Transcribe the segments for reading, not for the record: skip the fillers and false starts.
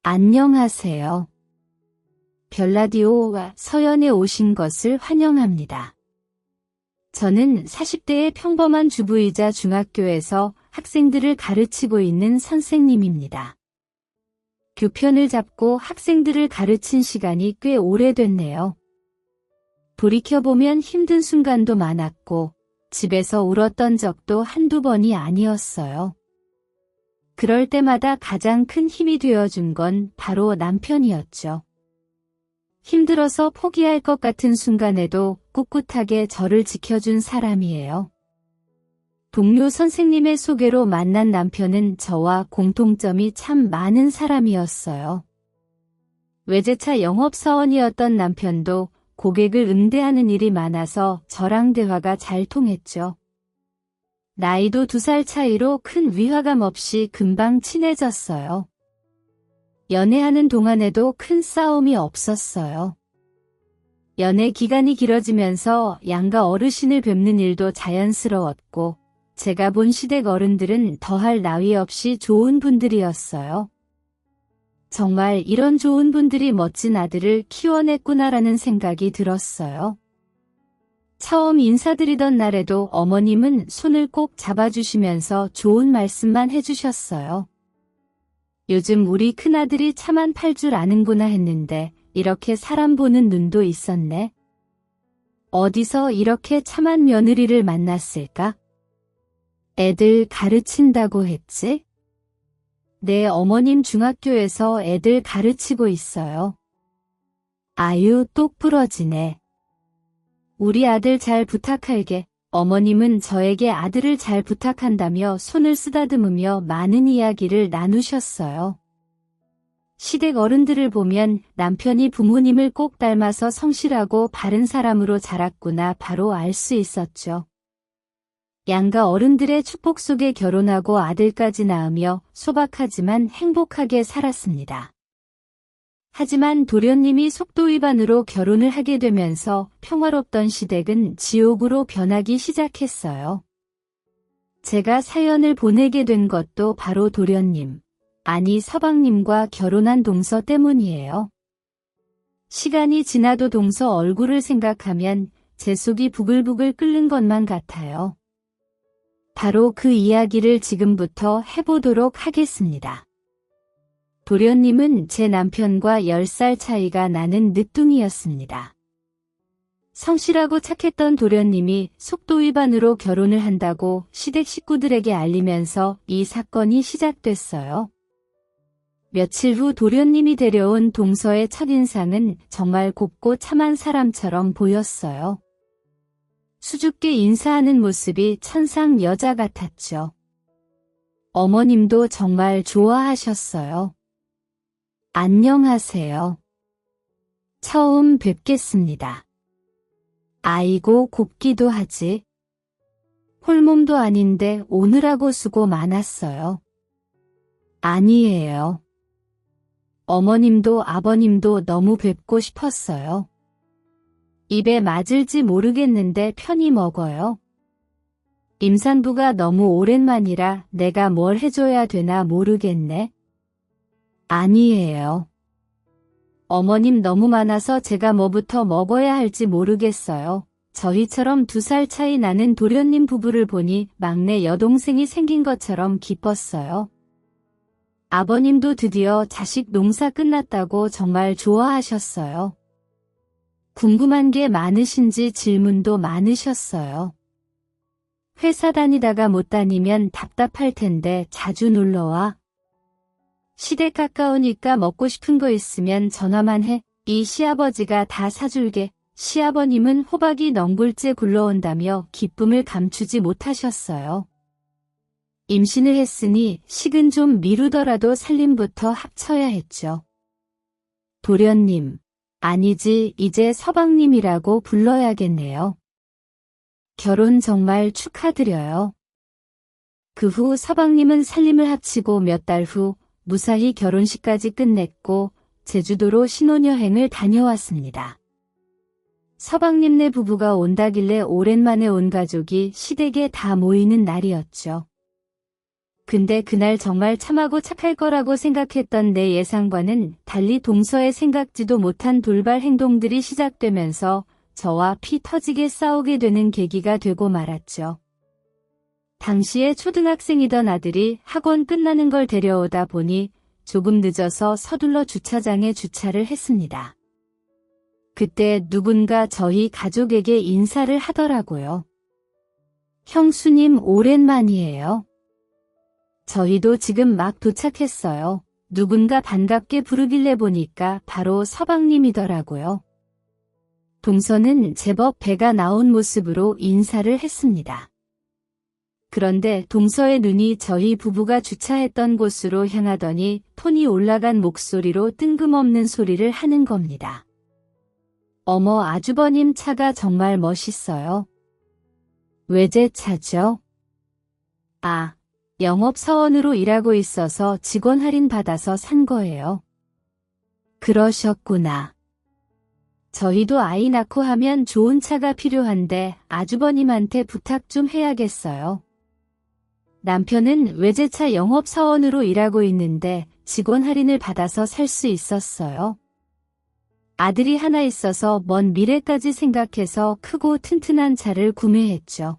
안녕하세요. 별라디오와 서연에 오신 것을 환영합니다. 저는 40대의 평범한 주부이자 중학교에서 학생들을 가르치고 있는 선생님입니다. 교편을 잡고 학생들을 가르친 시간이 꽤 오래됐네요. 돌이켜보면 힘든 순간도 많았고 집에서 울었던 적도 한두 번이 아니었어요. 그럴 때마다 가장 큰 힘이 되어준 건 바로 남편이었죠. 힘들어서 포기할 것 같은 순간에도 꿋꿋하게 저를 지켜준 사람이에요. 동료 선생님의 소개로 만난 남편은 저와 공통점이 참 많은 사람이었어요. 외제차 영업사원이었던 남편도 고객을 응대하는 일이 많아서 저랑 대화가 잘 통했죠. 나이도 2살 차이로 큰 위화감 없이 금방 친해졌어요. 연애하는 동안에도 큰 싸움이 없었어요. 연애 기간이 길어지면서 양가 어르신을 뵙는 일도 자연스러웠고 제가 본 시댁 어른들은 더할 나위 없이 좋은 분들이었어요. 정말 이런 좋은 분들이 멋진 아들을 키워냈구나라는 생각이 들었어요. 처음 인사드리던 날에도 어머님은 손을 꼭 잡아주시면서 좋은 말씀만 해주셨어요. 요즘 우리 큰아들이 차만 팔 줄 아는구나 했는데 이렇게 사람 보는 눈도 있었네. 어디서 이렇게 참한 며느리를 만났을까? 애들 가르친다고 했지? 네, 어머님 중학교에서 애들 가르치고 있어요. 아유, 똑 부러지네. 우리 아들 잘 부탁할게. 어머님은 저에게 아들을 잘 부탁한다며 손을 쓰다듬으며 많은 이야기를 나누셨어요. 시댁 어른들을 보면 남편이 부모님을 꼭 닮아서 성실하고 바른 사람으로 자랐구나 바로 알 수 있었죠. 양가 어른들의 축복 속에 결혼하고 아들까지 낳으며 소박하지만 행복하게 살았습니다. 하지만 도련님이 속도 위반으로 결혼을 하게 되면서 평화롭던 시댁은 지옥으로 변하기 시작했어요. 제가 사연을 보내게 된 것도 바로 도련님, 아니 서방님과 결혼한 동서 때문이에요. 시간이 지나도 동서 얼굴을 생각하면 제 속이 부글부글 끓는 것만 같아요. 바로 그 이야기를 지금부터 해보도록 하겠습니다. 도련님은 제 남편과 10살 차이가 나는 늦둥이였습니다. 성실하고 착했던 도련님이 속도 위반으로 결혼을 한다고 시댁 식구들에게 알리면서 이 사건이 시작됐어요. 며칠 후 도련님이 데려온 동서의 첫인상은 정말 곱고 참한 사람처럼 보였어요. 수줍게 인사하는 모습이 천상 여자 같았죠. 어머님도 정말 좋아하셨어요. 안녕하세요. 처음 뵙겠습니다. 아이고 곱기도 하지. 홀몸도 아닌데 오느라고 수고 많았어요. 아니에요. 어머님도 아버님도 너무 뵙고 싶었어요. 입에 맞을지 모르겠는데 편히 먹어요. 임산부가 너무 오랜만이라 내가 뭘 해줘야 되나 모르겠네. 아니에요. 어머님 너무 많아서 제가 뭐부터 먹어야 할지 모르겠어요. 저희처럼 2살 차이 나는 도련님 부부를 보니 막내 여동생이 생긴 것처럼 기뻤어요. 아버님도 드디어 자식 농사 끝났다고 정말 좋아하셨어요. 궁금한 게 많으신지 질문도 많으셨어요. 회사 다니다가 못 다니면 답답할 텐데 자주 놀러와. 시댁 가까우니까 먹고 싶은 거 있으면 전화만 해. 이 시아버지가 다 사줄게. 시아버님은 호박이 넝굴째 굴러온다며 기쁨을 감추지 못하셨어요. 임신을 했으니 식은 좀 미루더라도 살림부터 합쳐야 했죠. 도련님, 아니지 이제 서방님이라고 불러야겠네요. 결혼 정말 축하드려요. 그 후 서방님은 살림을 합치고 몇 달 후 무사히 결혼식까지 끝냈고 제주도로 신혼여행을 다녀왔습니다. 서방님네 부부가 온다길래 오랜만에 온 가족이 시댁에 다 모이는 날이었죠. 근데 그날 정말 참하고 착할 거라고 생각했던 내 예상과는 달리 동서의 생각지도 못한 돌발 행동들이 시작되면서 저와 피 터지게 싸우게 되는 계기가 되고 말았죠. 당시에 초등학생이던 아들이 학원 끝나는 걸 데려오다 보니 조금 늦어서 서둘러 주차장에 주차를 했습니다. 그때 누군가 저희 가족에게 인사를 하더라고요. 형수님 오랜만이에요. 저희도 지금 막 도착했어요. 누군가 반갑게 부르길래 보니까 바로 서방님이더라고요. 동서는 제법 배가 나온 모습으로 인사를 했습니다. 그런데 동서의 눈이 저희 부부가 주차했던 곳으로 향하더니 톤이 올라간 목소리로 뜬금없는 소리를 하는 겁니다. 어머, 아주버님 차가 정말 멋있어요. 외제차죠? 아, 영업사원으로 일하고 있어서 직원 할인 받아서 산 거예요. 그러셨구나. 저희도 아이 낳고 하면 좋은 차가 필요한데 아주버님한테 부탁 좀 해야겠어요. 남편은 외제차 영업사원으로 일하고 있는데 직원 할인을 받아서 살 수 있었어요. 아들이 하나 있어서 먼 미래까지 생각해서 크고 튼튼한 차를 구매했죠.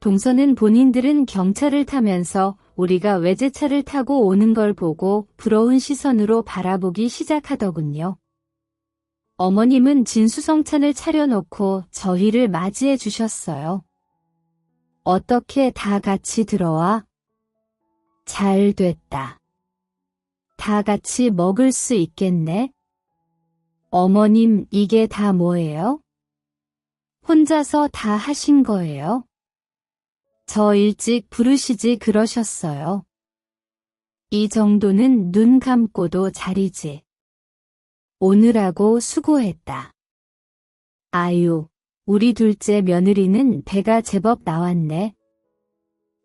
동서는 본인들은 경차를 타면서 우리가 외제차를 타고 오는 걸 보고 부러운 시선으로 바라보기 시작하더군요. 어머님은 진수성찬을 차려놓고 저희를 맞이해 주셨어요. 어떻게 다 같이 들어와? 잘 됐다. 다 같이 먹을 수 있겠네? 어머님, 이게 다 뭐예요? 혼자서 다 하신 거예요? 저 일찍 부르시지 그러셨어요. 이 정도는 눈 감고도 잘이지. 오느라고 수고했다. 아유, 우리 둘째 며느리는 배가 제법 나왔네.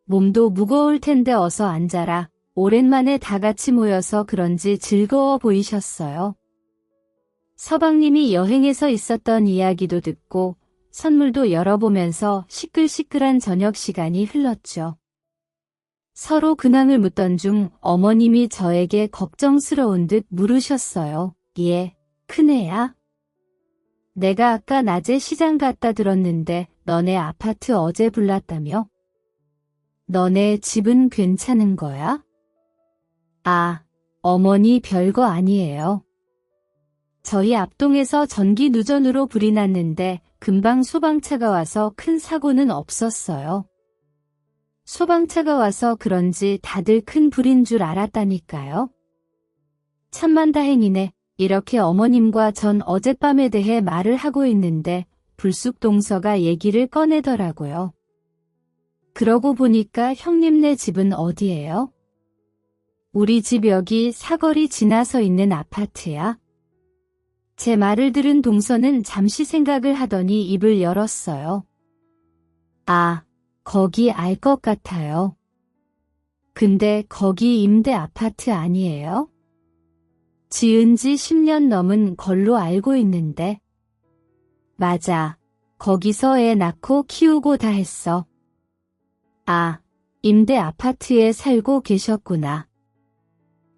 몸도 무거울 텐데 어서 앉아라. 오랜만에 다 같이 모여서 그런지 즐거워 보이셨어요. 서방님이 여행에서 있었던 이야기도 듣고 선물도 열어보면서 시끌시끌한 저녁 시간이 흘렀죠. 서로 근황을 묻던 중 어머님이 저에게 걱정스러운 듯 물으셨어요. 얘, 큰애야? 내가 아까 낮에 시장 갔다 들었는데 너네 아파트 어제 불났다며? 너네 집은 괜찮은 거야? 아, 어머니 별거 아니에요. 저희 앞동에서 전기 누전으로 불이 났는데 금방 소방차가 와서 큰 사고는 없었어요. 소방차가 와서 그런지 다들 큰 불인 줄 알았다니까요. 천만다행이네. 이렇게 어머님과 전 어젯밤에 대해 말을 하고 있는데 불쑥 동서가 얘기를 꺼내더라고요. 그러고 보니까 형님네 집은 어디예요? 우리 집 여기 사거리 지나서 있는 아파트야. 제 말을 들은 동서는 잠시 생각을 하더니 입을 열었어요. 아, 거기 알 것 같아요. 근데 거기 임대 아파트 아니에요? 지은 지 10년 넘은 걸로 알고 있는데. 맞아. 거기서 애 낳고 키우고 다 했어. 아, 임대 아파트에 살고 계셨구나.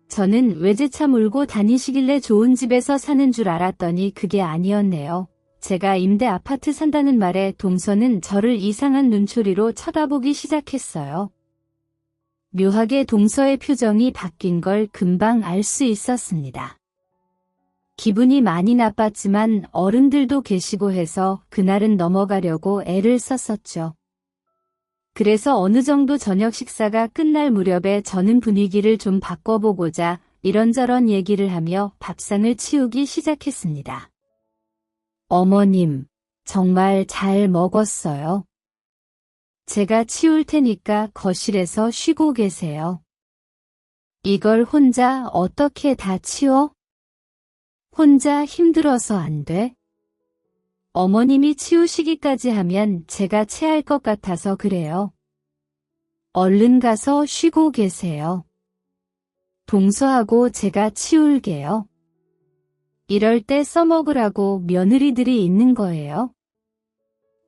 저는 외제차 몰고 다니시길래 좋은 집에서 사는 줄 알았더니 그게 아니었네요. 제가 임대 아파트 산다는 말에 동서는 저를 이상한 눈초리로 쳐다보기 시작했어요. 묘하게 동서의 표정이 바뀐 걸 금방 알 수 있었습니다. 기분이 많이 나빴지만 어른들도 계시고 해서 그날은 넘어가려고 애를 썼었죠. 그래서 어느 정도 저녁 식사가 끝날 무렵에 저는 분위기를 좀 바꿔보고자 이런저런 얘기를 하며 밥상을 치우기 시작했습니다. 어머님, 정말 잘 먹었어요. 제가 치울 테니까 거실에서 쉬고 계세요. 이걸 혼자 어떻게 다 치워? 혼자 힘들어서 안 돼? 어머님이 치우시기까지 하면 제가 체할 것 같아서 그래요. 얼른 가서 쉬고 계세요. 동서하고 제가 치울게요. 이럴 때 써먹으라고 며느리들이 있는 거예요.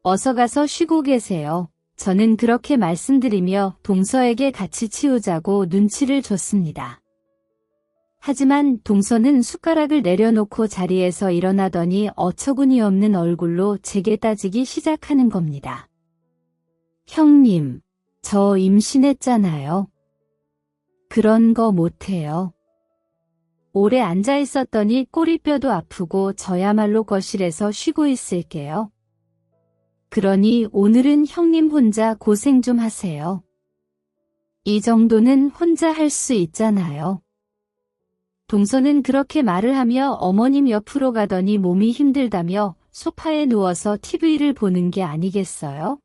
어서 가서 쉬고 계세요. 저는 그렇게 말씀드리며 동서에게 같이 치우자고 눈치를 줬습니다. 하지만 동서는 숟가락을 내려놓고 자리에서 일어나더니 어처구니 없는 얼굴로 제게 따지기 시작하는 겁니다. 형님, 저 임신했잖아요. 그런 거 못해요. 오래 앉아 있었더니 꼬리뼈도 아프고 저야말로 거실에서 쉬고 있을게요. 그러니 오늘은 형님 혼자 고생 좀 하세요. 이 정도는 혼자 할 수 있잖아요. 동서는 그렇게 말을 하며 어머님 옆으로 가더니 몸이 힘들다며 소파에 누워서 TV를 보는 게 아니겠어요?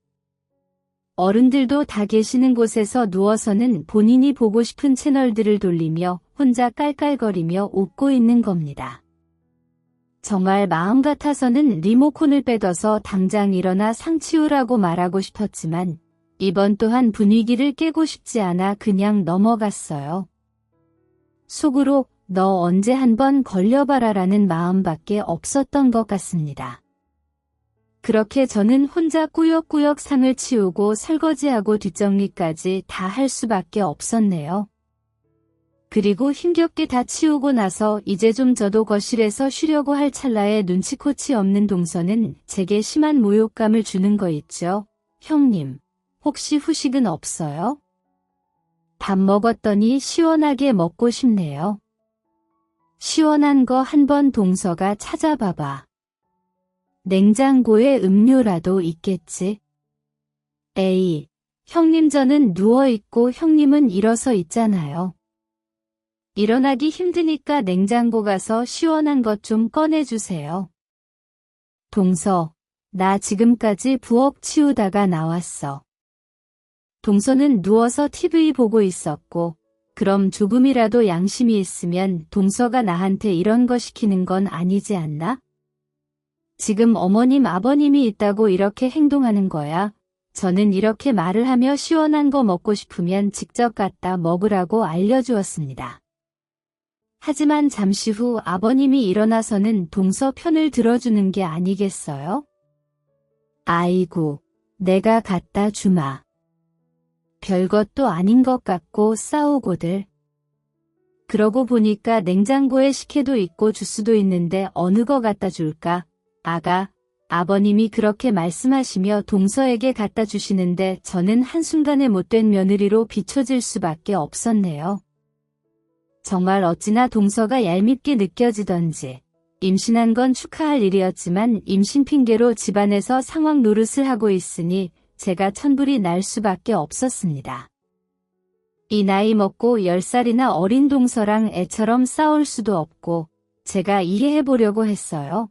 어른들도 다 계시는 곳에서 누워서는 본인이 보고 싶은 채널들을 돌리며 혼자 깔깔거리며 웃고 있는 겁니다. 정말 마음 같아서는 리모컨을 빼둬서 당장 일어나 상 치우라고 말하고 싶었지만 이번 또한 분위기를 깨고 싶지 않아 그냥 넘어갔어요. 속으로 너 언제 한번 걸려봐라라는 마음밖에 없었던 것 같습니다. 그렇게 저는 혼자 꾸역꾸역 상을 치우고 설거지하고 뒷정리까지 다 할 수밖에 없었네요. 그리고 힘겹게 다 치우고 나서 이제 좀 저도 거실에서 쉬려고 할 찰나에 눈치코치 없는 동서는 제게 심한 모욕감을 주는 거 있죠. 형님, 혹시 후식은 없어요? 밥 먹었더니 시원하게 먹고 싶네요. 시원한 거 한번 동서가 찾아봐봐. 냉장고에 음료라도 있겠지? 에이, 형님 저는 누워있고 형님은 일어서 있잖아요. 일어나기 힘드니까 냉장고 가서 시원한 것 좀 꺼내주세요. 동서, 나 지금까지 부엌 치우다가 나왔어. 동서는 누워서 TV 보고 있었고, 그럼 조금이라도 양심이 있으면 동서가 나한테 이런 거 시키는 건 아니지 않나? 지금 어머님 아버님이 있다고 이렇게 행동하는 거야. 저는 이렇게 말을 하며 시원한 거 먹고 싶으면 직접 갖다 먹으라고 알려주었습니다. 하지만 잠시 후 아버님이 일어나서는 동서 편을 들어주는 게 아니겠어요? 아이고, 내가 갖다 주마. 별것도 아닌 것 같고 싸우고들. 그러고 보니까 냉장고에 식혜도 있고 주스도 있는데 어느 거 갖다 줄까? 아가, 아버님이 그렇게 말씀하시며 동서에게 갖다 주시는데 저는 한순간에 못된 며느리로 비춰질 수밖에 없었네요. 정말 어찌나 동서가 얄밉게 느껴지던지. 임신한 건 축하할 일이었지만 임신 핑계로 집안에서 상황 노릇을 하고 있으니 제가 천불이 날 수밖에 없었습니다. 이 나이 먹고 10살이나 어린 동서랑 애처럼 싸울 수도 없고 제가 이해해보려고 했어요.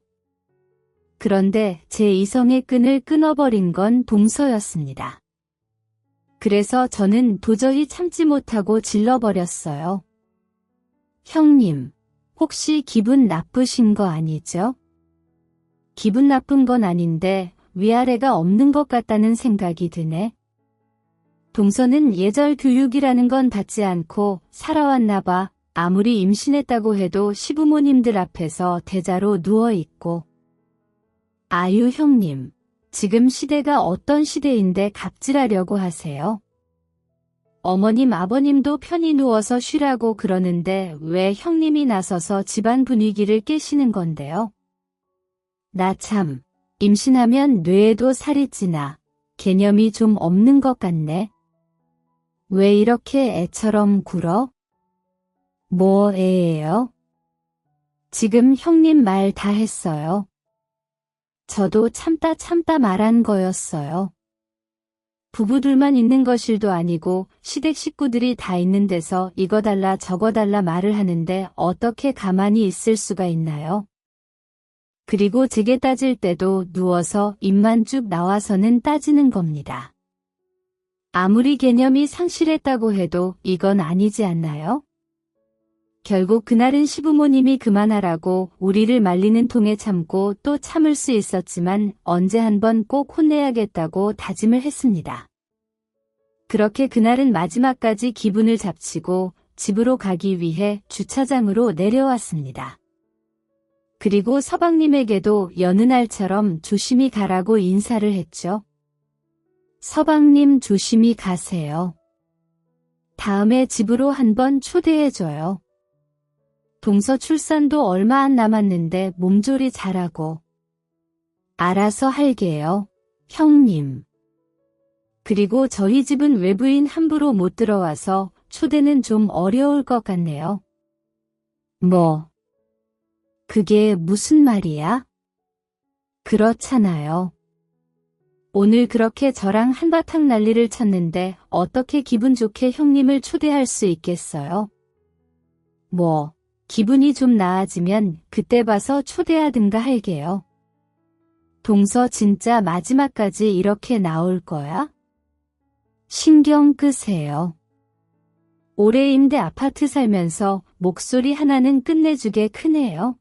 그런데 제 이성의 끈을 끊어버린 건 동서였습니다. 그래서 저는 도저히 참지 못하고 질러버렸어요. 형님, 혹시 기분 나쁘신 거 아니죠? 기분 나쁜 건 아닌데 위아래가 없는 것 같다는 생각이 드네. 동서는 예절 교육이라는 건 받지 않고 살아왔나 봐. 아무리 임신했다고 해도 시부모님들 앞에서 대자로 누워있고. 아유 형님, 지금 시대가 어떤 시대인데 갑질하려고 하세요? 어머님 아버님도 편히 누워서 쉬라고 그러는데 왜 형님이 나서서 집안 분위기를 깨시는 건데요? 나 참, 임신하면 뇌에도 살이 찌나 개념이 좀 없는 것 같네. 왜 이렇게 애처럼 굴어? 뭐 애예요? 지금 형님 말 다 했어요. 저도 참다 말한 거였어요. 부부들만 있는 거실도 아니고 시댁 식구들이 다 있는 데서 이거 달라 저거 달라 말을 하는데 어떻게 가만히 있을 수가 있나요? 그리고 제게 따질 때도 누워서 입만 쭉 나와서는 따지는 겁니다. 아무리 개념이 상실했다고 해도 이건 아니지 않나요? 결국 그날은 시부모님이 그만하라고 우리를 말리는 통에 참고 또 참을 수 있었지만 언제 한번 꼭 혼내야겠다고 다짐을 했습니다. 그렇게 그날은 마지막까지 기분을 잡치고 집으로 가기 위해 주차장으로 내려왔습니다. 그리고 서방님에게도 여느 날처럼 조심히 가라고 인사를 했죠. 서방님 조심히 가세요. 다음에 집으로 한번 초대해줘요. 동서 출산도 얼마 안 남았는데 몸조리 잘하고. 알아서 할게요, 형님. 그리고 저희 집은 외부인 함부로 못 들어와서 초대는 좀 어려울 것 같네요. 뭐? 그게 무슨 말이야? 그렇잖아요. 오늘 그렇게 저랑 한바탕 난리를 쳤는데 어떻게 기분 좋게 형님을 초대할 수 있겠어요? 뭐, 기분이 좀 나아지면 그때 봐서 초대하든가 할게요. 동서 진짜 마지막까지 이렇게 나올 거야? 신경 끄세요. 오래 임대 아파트 살면서 목소리 하나는 끝내주게 크네요.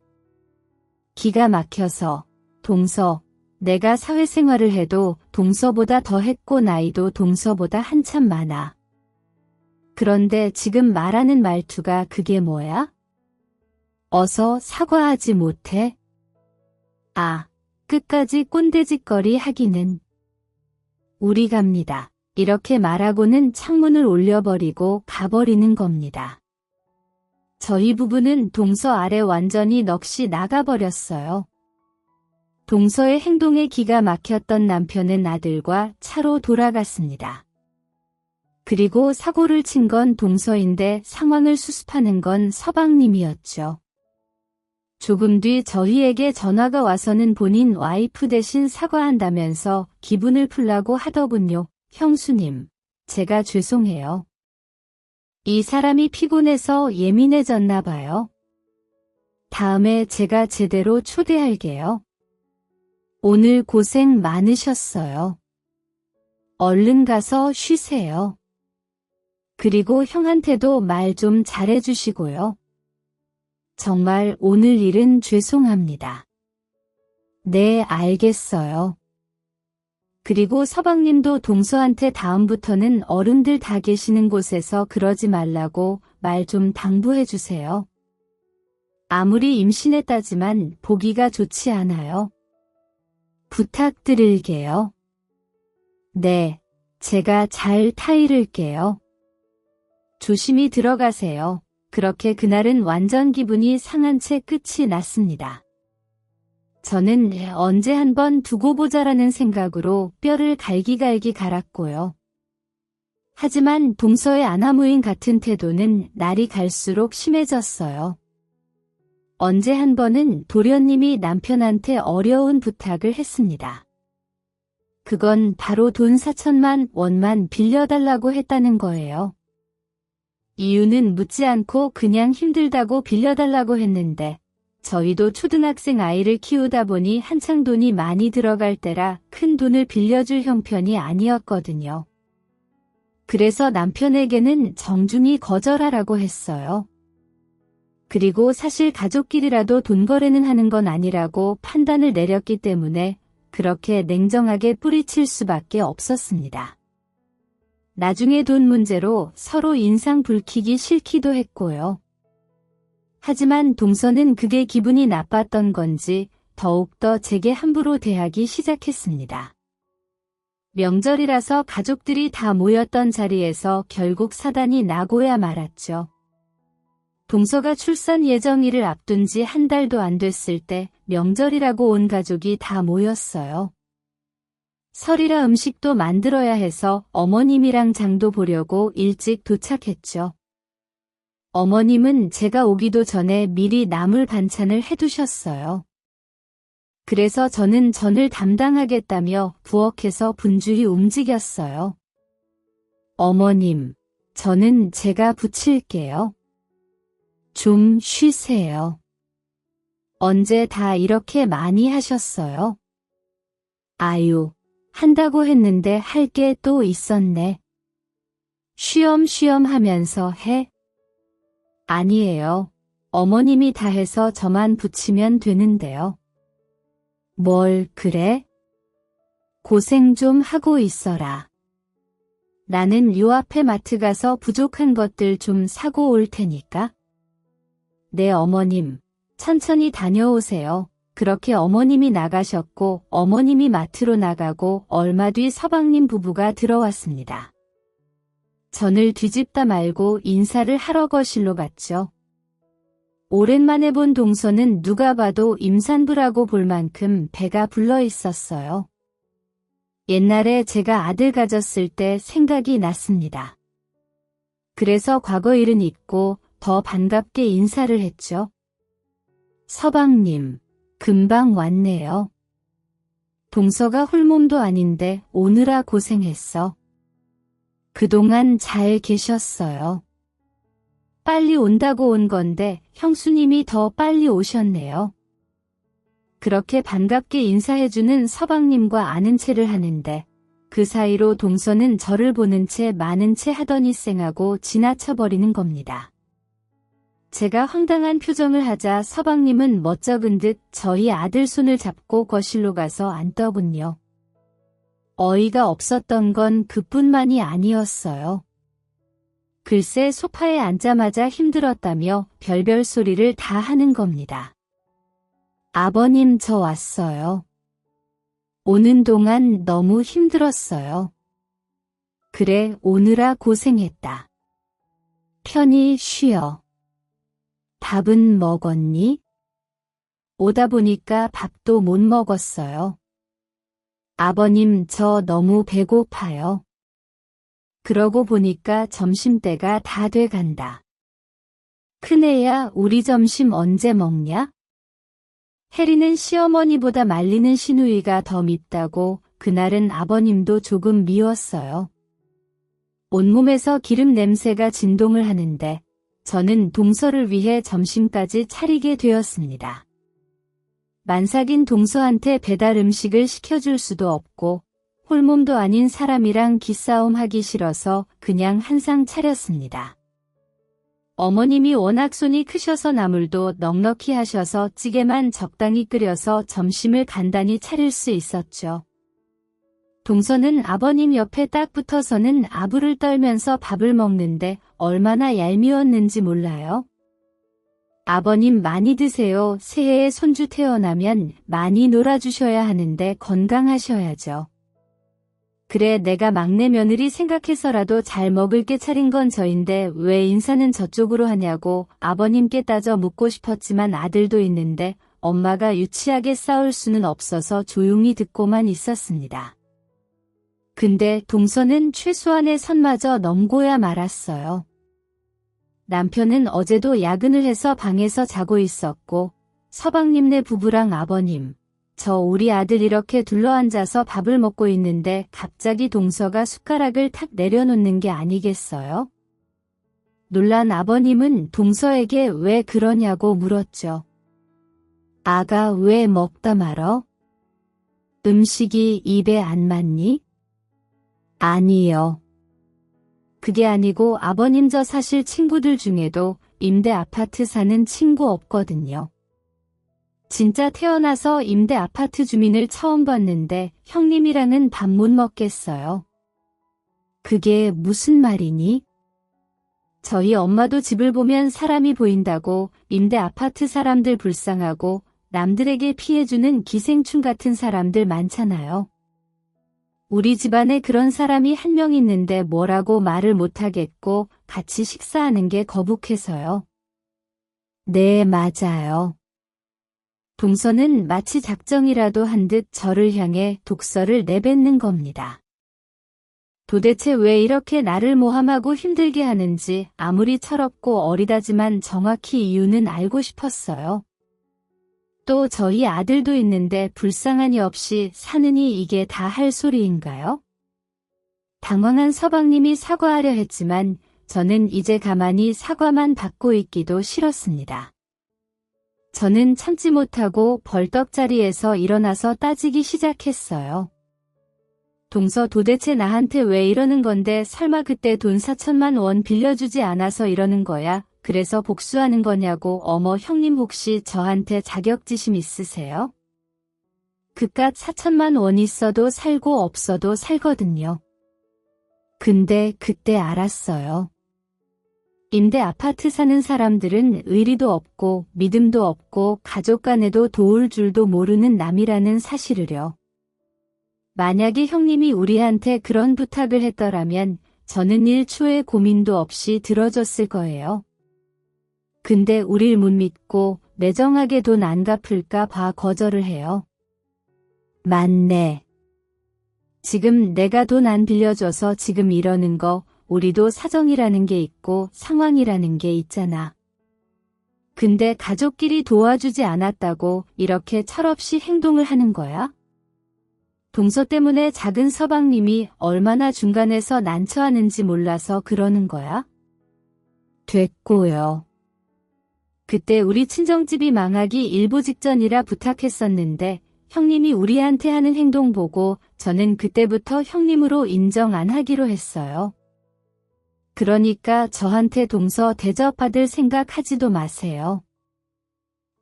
기가 막혀서, 동서, 내가 사회생활을 해도 동서보다 더 했고 나이도 동서보다 한참 많아. 그런데 지금 말하는 말투가 그게 뭐야? 어서 사과하지 못해? 아, 끝까지 꼰대짓거리 하기는. 우리 갑니다. 이렇게 말하고는 창문을 올려버리고 가버리는 겁니다. 저희 부부는 동서 아래 완전히 넋이 나가버렸어요. 동서의 행동에 기가 막혔던 남편은 아들과 차로 돌아갔습니다. 그리고 사고를 친 건 동서인데 상황을 수습하는 건 서방님이었죠. 조금 뒤 저희에게 전화가 와서는 본인 와이프 대신 사과한다면서 기분을 풀라고 하더군요. 형수님, 제가 죄송해요. 이 사람이 피곤해서 예민해졌나 봐요. 다음에 제가 제대로 초대할게요. 오늘 고생 많으셨어요. 얼른 가서 쉬세요. 그리고 형한테도 말 좀 잘해주시고요. 정말 오늘 일은 죄송합니다. 네, 알겠어요. 그리고 서방님도 동서한테 다음부터는 어른들 다 계시는 곳에서 그러지 말라고 말 좀 당부해주세요. 아무리 임신했다지만 보기가 좋지 않아요. 부탁드릴게요. 네, 제가 잘 타이를게요. 조심히 들어가세요. 그렇게 그날은 완전 기분이 상한 채 끝이 났습니다. 저는 언제 한번 두고 보자라는 생각으로 뼈를 갈기갈기 갈았고요. 하지만 동서의 아나무인 같은 태도는 날이 갈수록 심해졌어요. 언제 한 번은 도련님이 남편한테 어려운 부탁을 했습니다. 그건 바로 돈 4천만 원만 빌려달라고 했다는 거예요. 이유는 묻지 않고 그냥 힘들다고 빌려달라고 했는데 저희도 초등학생 아이를 키우다 보니 한창 돈이 많이 들어갈 때라 큰 돈을 빌려줄 형편이 아니었거든요. 그래서 남편에게는 정중히 거절하라고 했어요. 그리고 사실 가족끼리라도 돈 거래는 하는 건 아니라고 판단을 내렸기 때문에 그렇게 냉정하게 뿌리칠 수밖에 없었습니다. 나중에 돈 문제로 서로 인상 붉히기 싫기도 했고요. 하지만 동서는 그게 기분이 나빴던 건지 더욱더 제게 함부로 대하기 시작했습니다. 명절이라서 가족들이 다 모였던 자리에서 결국 사단이 나고야 말았죠. 동서가 출산 예정일을 앞둔 지 한 달도 안 됐을 때 명절이라고 온 가족이 다 모였어요. 설이라 음식도 만들어야 해서 어머님이랑 장도 보려고 일찍 도착했죠. 어머님은 제가 오기도 전에 미리 나물 반찬을 해두셨어요. 그래서 저는 전을 담당하겠다며 부엌에서 분주히 움직였어요. 어머님, 저는 제가 부칠게요. 좀 쉬세요. 언제 다 이렇게 많이 하셨어요? 아유, 한다고 했는데 할 게 또 있었네. 쉬엄쉬엄 하면서 해? 아니에요. 어머님이 다 해서 저만 붙이면 되는데요. 뭘 그래? 고생 좀 하고 있어라. 나는 요 앞에 마트 가서 부족한 것들 좀 사고 올 테니까. 네 어머님, 천천히 다녀오세요. 그렇게 어머님이 나가셨고 어머님이 마트로 나가고 얼마 뒤 서방님 부부가 들어왔습니다. 전을 뒤집다 말고 인사를 하러 거실로 갔죠. 오랜만에 본 동서는 누가 봐도 임산부라고 볼 만큼 배가 불러 있었어요. 옛날에 제가 아들 가졌을 때 생각이 났습니다. 그래서 과거 일은 잊고 더 반갑게 인사를 했죠. 서방님, 금방 왔네요. 동서가 홀몸도 아닌데 오느라 고생했어. 그동안 잘 계셨어요. 빨리 온다고 온 건데 형수님이 더 빨리 오셨네요. 그렇게 반갑게 인사해주는 서방님과 아는 체를 하는데 그 사이로 동서는 저를 보는 채 많은 채 하더니 쌩하고 지나쳐버리는 겁니다. 제가 황당한 표정을 하자 서방님은 멋쩍은 듯 저희 아들 손을 잡고 거실로 가서 앉더군요. 어이가 없었던 건 그뿐만이 아니었어요. 글쎄 소파에 앉자마자 힘들었다며 별별 소리를 다 하는 겁니다. 아버님 저 왔어요. 오는 동안 너무 힘들었어요. 그래 오느라 고생했다. 편히 쉬어. 밥은 먹었니? 오다 보니까 밥도 못 먹었어요. 아버님 저 너무 배고파요. 그러고 보니까 점심때가 다 돼간다. 큰애야 우리 점심 언제 먹냐? 혜리는 시어머니보다 말리는 시누이가 더 밉다고 그날은 아버님도 조금 미웠어요. 온몸에서 기름 냄새가 진동을 하는데 저는 동서를 위해 점심까지 차리게 되었습니다. 만삭인 동서한테 배달 음식을 시켜줄 수도 없고 홀몸도 아닌 사람이랑 기싸움 하기 싫어서 그냥 한상 차렸습니다. 어머님이 워낙 손이 크셔서 나물도 넉넉히 하셔서 찌개만 적당히 끓여서 점심을 간단히 차릴 수 있었죠. 동서는 아버님 옆에 딱 붙어서는 아부를 떨면서 밥을 먹는데 얼마나 얄미웠는지 몰라요. 아버님 많이 드세요. 새해에 손주 태어나면 많이 놀아주셔야 하는데 건강하셔야죠. 그래 내가 막내 며느리 생각해서라도 잘 먹을게 차린 건 저인데 왜 인사는 저쪽으로 하냐고 아버님께 따져 묻고 싶었지만 아들도 있는데 엄마가 유치하게 싸울 수는 없어서 조용히 듣고만 있었습니다. 근데 동서는 최소한의 선마저 넘고야 말았어요. 남편은 어제도 야근을 해서 방에서 자고 있었고 서방님네 부부랑 아버님, 저 우리 아들 이렇게 둘러앉아서 밥을 먹고 있는데 갑자기 동서가 숟가락을 탁 내려놓는 게 아니겠어요? 놀란 아버님은 동서에게 왜 그러냐고 물었죠. 아가 왜 먹다 말어? 음식이 입에 안 맞니? 아니요. 그게 아니고 아버님 저 사실 친구들 중에도 임대 아파트 사는 친구 없거든요. 진짜 태어나서 임대 아파트 주민을 처음 봤는데 형님이랑은 밥 못 먹겠어요. 그게 무슨 말이니? 저희 엄마도 집을 보면 사람이 보인다고 임대 아파트 사람들 불쌍하고 남들에게 피해주는 기생충 같은 사람들 많잖아요. 우리 집안에 그런 사람이 한 명 있는데 뭐라고 말을 못하겠고 같이 식사하는 게 거북해서요. 네, 맞아요. 동서는 마치 작정이라도 한 듯 저를 향해 독서를 내뱉는 겁니다. 도대체 왜 이렇게 나를 모함하고 힘들게 하는지 아무리 철없고 어리다지만 정확히 이유는 알고 싶었어요. 또 저희 아들도 있는데 불쌍하니 없이 사느니 이게 다 할 소리인가요? 당황한 서방님이 사과하려 했지만 저는 이제 가만히 사과만 받고 있기도 싫었습니다. 저는 참지 못하고 벌떡 자리에서 일어나서 따지기 시작했어요. 동서 도대체 나한테 왜 이러는 건데 설마 그때 돈 4천만 원 빌려주지 않아서 이러는 거야? 그래서 복수하는 거냐고. 어머 형님 혹시 저한테 자격지심 있으세요? 그깟 4천만 원 있어도 살고 없어도 살거든요. 근데 그때 알았어요. 임대 아파트 사는 사람들은 의리도 없고 믿음도 없고 가족 간에도 도울 줄도 모르는 남이라는 사실을요. 만약에 형님이 우리한테 그런 부탁을 했더라면 저는 1초의 고민도 없이 들어줬을 거예요. 근데 우릴 못 믿고 매정하게 돈 안 갚을까 봐 거절을 해요. 맞네. 지금 내가 돈 안 빌려줘서 지금 이러는 거 우리도 사정이라는 게 있고 상황이라는 게 있잖아. 근데 가족끼리 도와주지 않았다고 이렇게 철없이 행동을 하는 거야? 동서 때문에 작은 서방님이 얼마나 중간에서 난처하는지 몰라서 그러는 거야? 됐고요. 그때 우리 친정집이 망하기 일보 직전이라 부탁했었는데 형님이 우리한테 하는 행동 보고 저는 그때부터 형님으로 인정 안 하기로 했어요. 그러니까 저한테 동서 대접받을 생각하지도 마세요.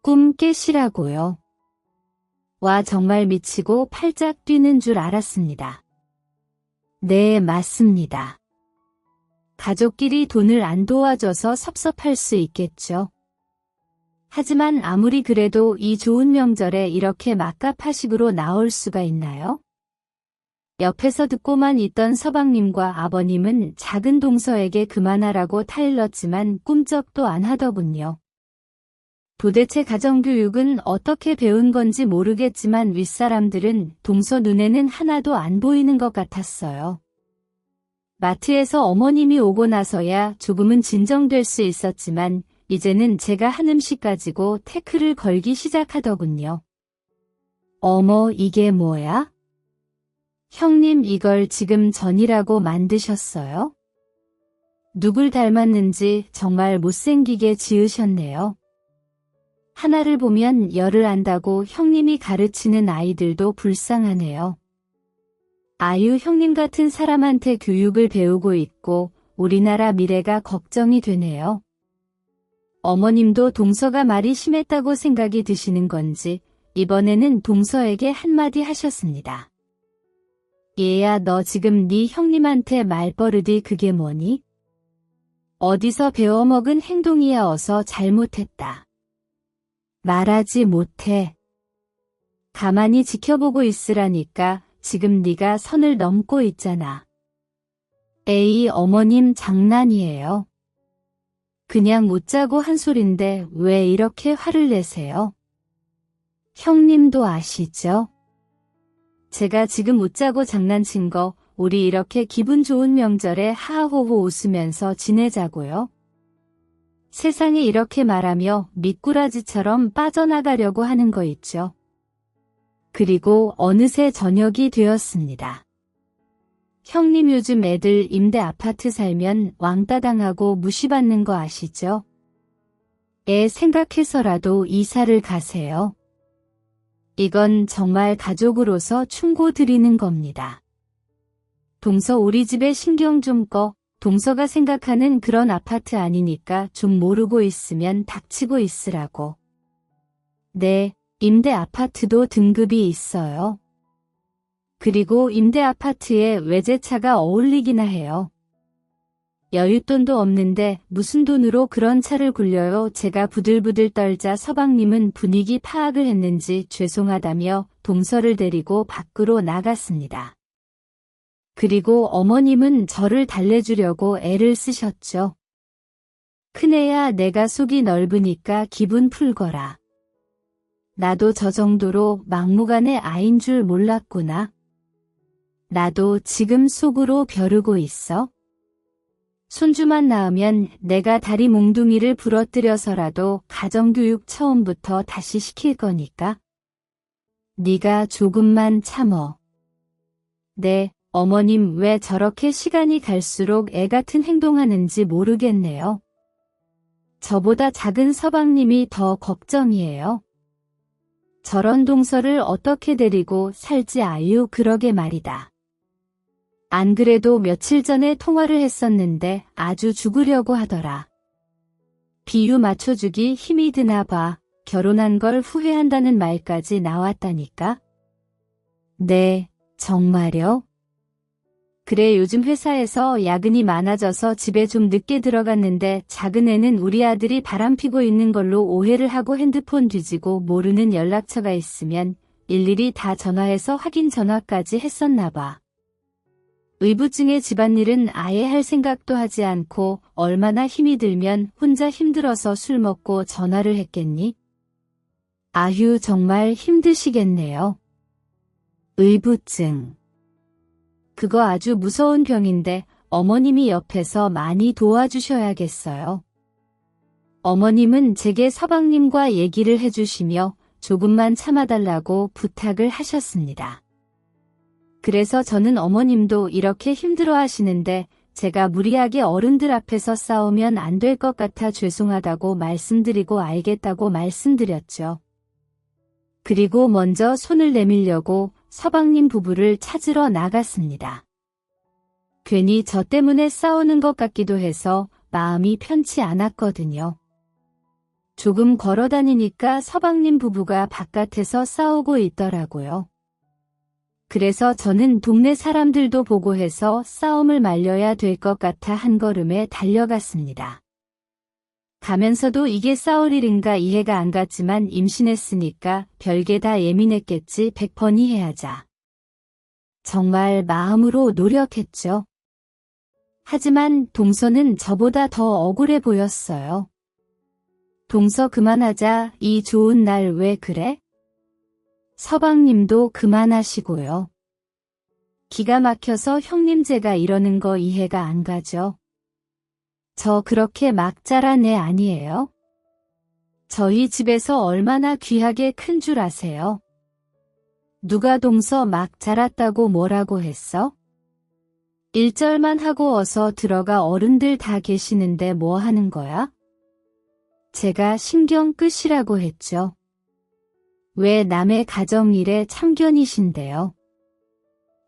꿈 깨시라고요. 와 정말 미치고 팔짝 뛰는 줄 알았습니다. 네, 맞습니다. 가족끼리 돈을 안 도와줘서 섭섭할 수 있겠죠. 하지만 아무리 그래도 이 좋은 명절에 이렇게 막가파식으로 나올 수가 있나요? 옆에서 듣고만 있던 서방님과 아버님은 작은 동서에게 그만하라고 타일렀지만 꿈쩍도 안 하더군요. 도대체 가정교육은 어떻게 배운 건지 모르겠지만 윗사람들은 동서 눈에는 하나도 안 보이는 것 같았어요. 마트에서 어머님이 오고 나서야 조금은 진정될 수 있었지만 이제는 제가 한 음식 가지고 태클을 걸기 시작하더군요. 어머, 이게 뭐야? 형님 이걸 지금 전이라고 만드셨어요? 누굴 닮았는지 정말 못생기게 지으셨네요. 하나를 보면 열을 안다고 형님이 가르치는 아이들도 불쌍하네요. 아유, 형님 같은 사람한테 교육을 배우고 있고 우리나라 미래가 걱정이 되네요. 어머님도 동서가 말이 심했다고 생각이 드시는 건지 이번에는 동서에게 한마디 하셨습니다. 얘야, 너 지금 네 형님한테 말버릇이 그게 뭐니? 어디서 배워먹은 행동이야. 어서 잘못했다. 말하지 못해. 가만히 지켜보고 있으라니까. 지금 네가 선을 넘고 있잖아. 에이, 어머님 장난이에요. 그냥 웃자고 한 소린데 왜 이렇게 화를 내세요? 형님도 아시죠? 제가 지금 웃자고 장난친 거 우리 이렇게 기분 좋은 명절에 하하호호 웃으면서 지내자고요. 세상에 이렇게 말하며 미꾸라지처럼 빠져나가려고 하는 거 있죠. 그리고 어느새 저녁이 되었습니다. 형님 요즘 애들 임대 아파트 살면 왕따 당하고 무시받는 거 아시죠? 애 생각해서라도 이사를 가세요. 이건 정말 가족으로서 충고드리는 겁니다. 동서 우리 집에 신경 좀 꺼. 동서가 생각하는 그런 아파트 아니니까 좀 모르고 있으면 닥치고 있으라고. 네, 임대 아파트도 등급이 있어요. 그리고 임대 아파트에 외제차가 어울리기나 해요. 여윳돈도 없는데 무슨 돈으로 그런 차를 굴려요. 제가 부들부들 떨자 서방님은 분위기 파악을 했는지 죄송하다며 동서를 데리고 밖으로 나갔습니다. 그리고 어머님은 저를 달래주려고 애를 쓰셨죠. 큰애야, 내가 속이 넓으니까 기분 풀거라. 나도 저 정도로 막무가내 아인 줄 몰랐구나. 나도 지금 속으로 벼르고 있어. 손주만 낳으면 내가 다리 몽둥이를 부러뜨려서라도 가정교육 처음부터 다시 시킬 거니까. 네가 조금만 참어. 네, 어머님 왜 저렇게 시간이 갈수록 애 같은 행동하는지 모르겠네요. 저보다 작은 서방님이 더 걱정이에요. 저런 동서를 어떻게 데리고 살지 아유 그러게 말이다. 안 그래도 며칠 전에 통화를 했었는데 아주 죽으려고 하더라. 비유 맞춰주기 힘이 드나 봐. 결혼한 걸 후회한다는 말까지 나왔다니까. 네, 정말요? 그래 요즘 회사에서 야근이 많아져서 집에 좀 늦게 들어갔는데 작은 애는 우리 아들이 바람피고 있는 걸로 오해를 하고 핸드폰 뒤지고 모르는 연락처가 있으면 일일이 다 전화해서 확인 전화까지 했었나 봐. 의부증의 집안일은 아예 할 생각도 하지 않고 얼마나 힘이 들면 혼자 힘들어서 술 먹고 전화를 했겠니? 아휴 정말 힘드시겠네요. 의부증. 그거 아주 무서운 병인데 어머님이 옆에서 많이 도와주셔야겠어요. 어머님은 제게 서방님과 얘기를 해주시며 조금만 참아달라고 부탁을 하셨습니다. 그래서 저는 어머님도 이렇게 힘들어 하시는데 제가 무리하게 어른들 앞에서 싸우면 안 될 것 같아 죄송하다고 말씀드리고 알겠다고 말씀드렸죠. 그리고 먼저 손을 내밀려고 서방님 부부를 찾으러 나갔습니다. 괜히 저 때문에 싸우는 것 같기도 해서 마음이 편치 않았거든요. 조금 걸어 다니니까 서방님 부부가 바깥에서 싸우고 있더라고요. 그래서 저는 동네 사람들도 보고 해서 싸움을 말려야 될 것 같아 한 걸음에 달려갔습니다. 가면서도 이게 싸울 일인가 이해가 안 갔지만 임신했으니까 별게 다 예민했겠지 100번 이해하자. 정말 마음으로 노력했죠. 하지만 동서는 저보다 더 억울해 보였어요. 동서 그만하자. 이 좋은 날 왜 그래? 서방님도 그만하시고요. 기가 막혀서 형님 제가 이러는 거 이해가 안 가죠. 저 그렇게 막 자란 애 아니에요? 저희 집에서 얼마나 귀하게 큰 줄 아세요? 누가 동서 막 자랐다고 뭐라고 했어? 1절만 하고 어서 들어가 어른들 다 계시는데 뭐 하는 거야? 제가 신경 끄시라고 했죠. 왜 남의 가정일에 참견이신데요?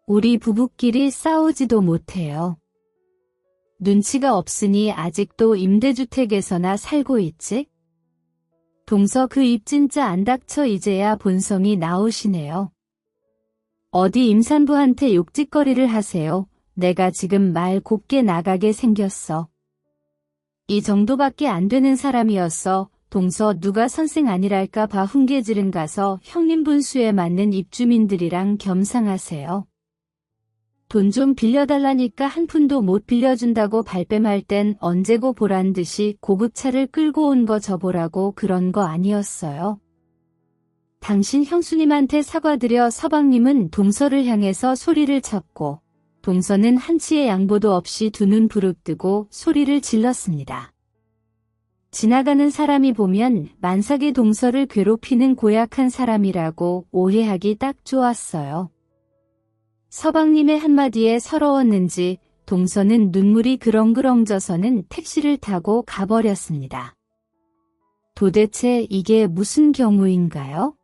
우리 부부끼리 싸우지도 못해요. 눈치가 없으니 아직도 임대주택에서나 살고 있지? 동서 그 입 진짜 안 닥쳐 이제야 본성이 나오시네요. 어디 임산부한테 욕짓거리를 하세요. 내가 지금 말 곱게 나가게 생겼어. 이 정도밖에 안 되는 사람이었어. 동서 누가 선생 아니랄까 봐 훈계질은 가서 형님 분수에 맞는 입주민들이랑 겸상하세요. 돈 좀 빌려달라니까 한 푼도 못 빌려준다고 발뺌할 땐 언제고 보란 듯이 고급차를 끌고 온 거 저보라고 그런 거 아니었어요. 당신 형수님한테 사과드려. 서방님은 동서를 향해서 소리를 쳤고 동서는 한치의 양보도 없이 두 눈 부릅뜨고 소리를 질렀습니다. 지나가는 사람이 보면 만삭의 동서를 괴롭히는 고약한 사람이라고 오해하기 딱 좋았어요. 서방님의 한마디에 서러웠는지 동서는 눈물이 그렁그렁 져서는 택시를 타고 가버렸습니다. 도대체 이게 무슨 경우인가요?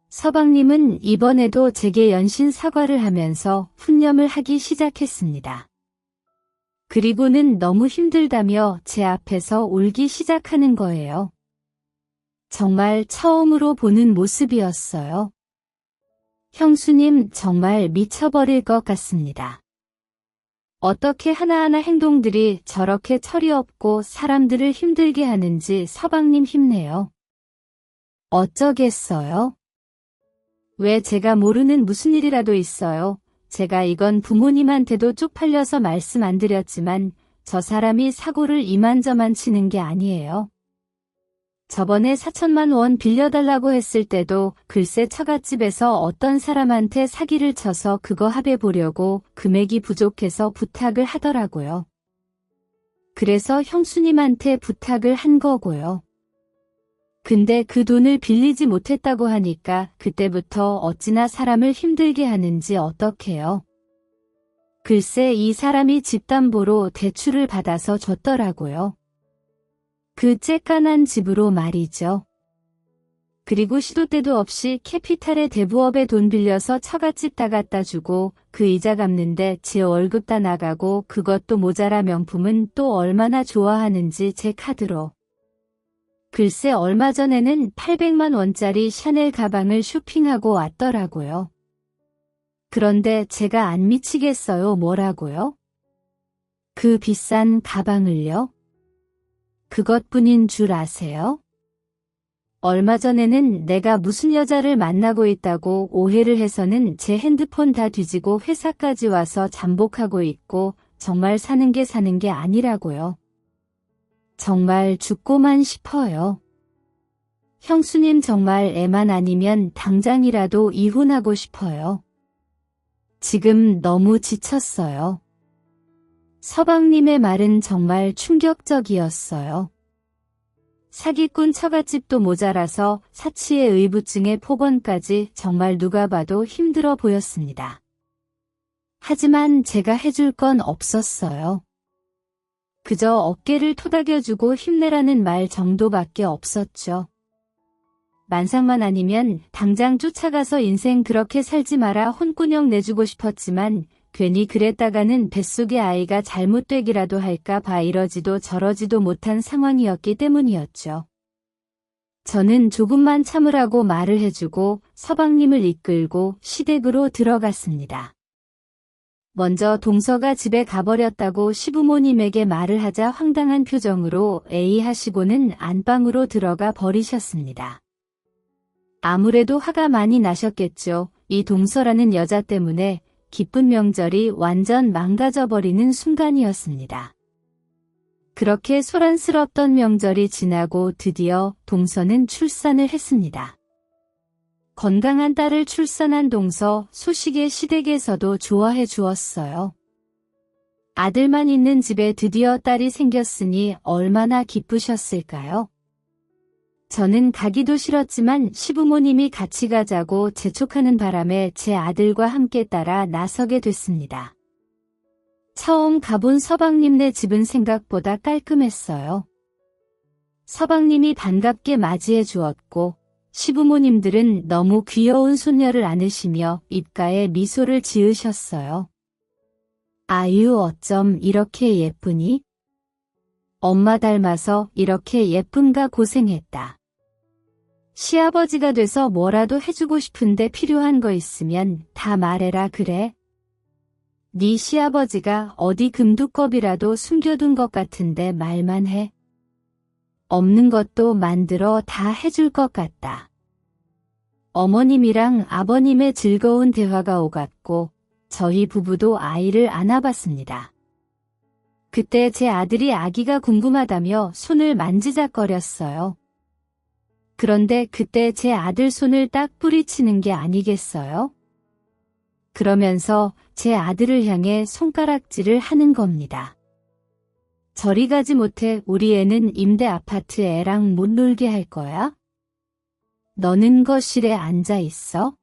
서방님은 이번에도 제게 연신 사과를 하면서 훈념을 하기 시작했습니다. 그리고는 너무 힘들다며 제 앞에서 울기 시작하는 거예요. 정말 처음으로 보는 모습이었어요. 형수님 정말 미쳐버릴 것 같습니다. 어떻게 하나하나 행동들이 저렇게 철이 없고 사람들을 힘들게 하는지 서방님 힘내요. 어쩌겠어요? 왜 제가 모르는 무슨 일이라도 있어요. 제가 이건 부모님한테도 쪽팔려서 말씀 안 드렸지만 저 사람이 사고를 이만저만 치는 게 아니에요. 저번에 4천만 원 빌려달라고 했을 때도 글쎄 처갓집에서 어떤 사람한테 사기를 쳐서 그거 합해 보려고 금액이 부족해서 부탁을 하더라고요. 그래서 형수님한테 부탁을 한 거고요. 근데 그 돈을 빌리지 못했다고 하니까 그때부터 어찌나 사람을 힘들게 하는지 어떡해요. 글쎄 이 사람이 집담보로 대출을 받아서 줬더라고요. 그 쬐깐한 집으로 말이죠. 그리고 시도 때도 없이 캐피탈의 대부업에 돈 빌려서 처갓집 다 갖다 주고 그 이자 갚는데 제 월급 다 나가고 그것도 모자라 명품은 또 얼마나 좋아하는지 제 카드로. 글쎄 얼마 전에는 800만 원짜리 샤넬 가방을 쇼핑하고 왔더라고요. 그런데 제가 안 미치겠어요. 뭐라고요? 그 비싼 가방을요? 그것뿐인 줄 아세요? 얼마 전에는 내가 무슨 여자를 만나고 있다고 오해를 해서는 제 핸드폰 다 뒤지고 회사까지 와서 잠복하고 있고 정말 사는 게 아니라고요. 정말 죽고만 싶어요. 형수님 정말 애만 아니면 당장이라도 이혼하고 싶어요. 지금 너무 지쳤어요. 서방님의 말은 정말 충격적이었어요. 사기꾼 처갓집도 모자라서 사치의 의부증에 폭언까지 정말 누가 봐도 힘들어 보였습니다. 하지만 제가 해줄 건 없었어요. 그저 어깨를 토닥여주고 힘내라는 말 정도밖에 없었죠. 만삭만 아니면 당장 쫓아가서 인생 그렇게 살지 마라 혼꾸녕 내주고 싶었지만 괜히 그랬다가는 뱃속의 아이가 잘못되기라도 할까 봐 이러지도 저러지도 못한 상황이었기 때문이었죠. 저는 조금만 참으라고 말을 해주고 서방님을 이끌고 시댁으로 들어갔습니다. 먼저 동서가 집에 가버렸다고 시부모님에게 말을 하자 황당한 표정으로 에이 하시고는 안방으로 들어가 버리셨습니다. 아무래도 화가 많이 나셨겠죠. 이 동서라는 여자 때문에 기쁜 명절이 완전 망가져버리는 순간이었습니다. 그렇게 소란스럽던 명절이 지나고 드디어 동서는 출산을 했습니다. 건강한 딸을 출산한 동서 소식에 시댁에서도 좋아해 주었어요. 아들만 있는 집에 드디어 딸이 생겼으니 얼마나 기쁘셨을까요? 저는 가기도 싫었지만 시부모님이 같이 가자고 재촉하는 바람에 제 아들과 함께 따라 나서게 됐습니다. 처음 가본 서방님네 집은 생각보다 깔끔했어요. 서방님이 반갑게 맞이해 주었고 시부모님들은 너무 귀여운 손녀를 안으시며 입가에 미소를 지으셨어요. 아유 어쩜 이렇게 예쁘니? 엄마 닮아서 이렇게 예쁜가 고생했다. 시아버지가 돼서 뭐라도 해주고 싶은데 필요한 거 있으면 다 말해라 그래. 네 시아버지가 어디 금두껍이라도 숨겨둔 것 같은데 말만 해. 없는 것도 만들어 다 해줄 것 같다. 어머님이랑 아버님의 즐거운 대화가 오갔고 저희 부부도 아이를 안아봤습니다. 그때 제 아들이 아기가 궁금하다며 손을 만지작거렸어요. 그런데 그때 제 아들 손을 딱 뿌리치는 게 아니겠어요? 그러면서 제 아들을 향해 손가락질을 하는 겁니다. 저리 가지 못해 우리 애는 임대 아파트 애랑 못 놀게 할 거야? 너는 거실에 앉아 있어?